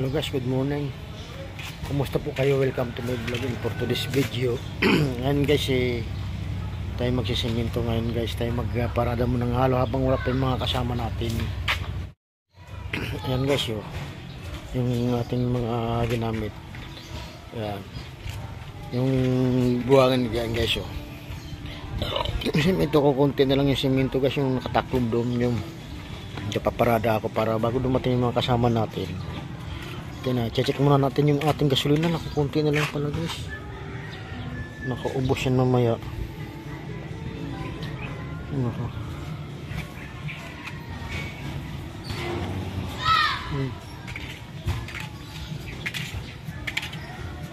Hello guys, good morning. Kumusta po kayo? Welcome to my vlog for today's video. Ngayon guys, tayo magsisiminto ngayon guys. Tayo magparada mo ng halo habang wala pa yung mga kasama natin. Ayan guys, yung ating mga ginamit. Ayan. Yung buwangan diyan guys, Siminto ko, konti na lang yung siminto guys, yung nakataklob doon yung paparada ako para bago dumating yung mga kasama natin. Check muna natin yung ating gasolina. Nakakunti na lang pala guys. Nakaubos yan mamaya.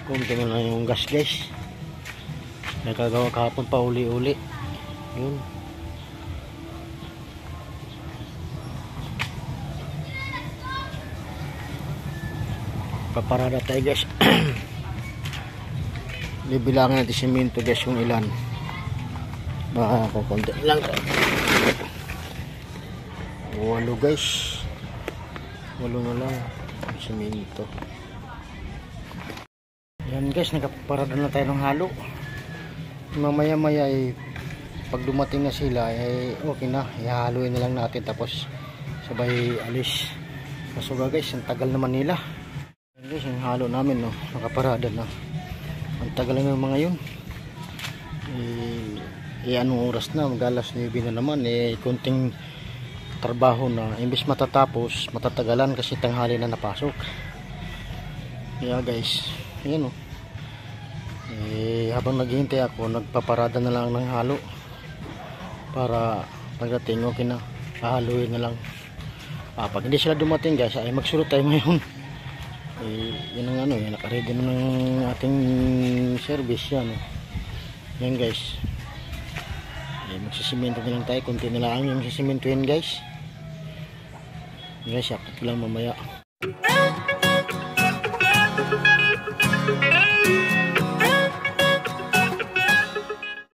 Kunti na lang yung gas guys. Nagkagawa kahapon pa uli-uli. Yun. Paparada tayo guys. Bibilangin natin siminto guys kung ilan. Baka kukunti lang. 8 guys. 8 na lang siminto. Yan guys, nakaparada na tayo ng halo. Mamaya maya pag dumating na sila okay na, ihahaluin na lang natin tapos sabay alis. Kaso guys, ang tagal naman nila guys, yung halo namin nakaparada na. Ang tagal ng mga yun. Anong oras na? Magalas 9 na naman. Kunting trabaho na. Imbis matatapos, matatagalan kasi tanghali na napasok. Kaya guys, ayan habang naghihintay ako, nagpaparada na lang ng halo para pagdating okay na, hahaluin na lang. Pag hindi sila dumating guys, ay magsulot tayo ngayon. Yun ang nakaready na ng ating service yan. Yan guys, magsisiminto na lang tayo, kunti na lang yung sisiminto yan guys. Update lang mamaya.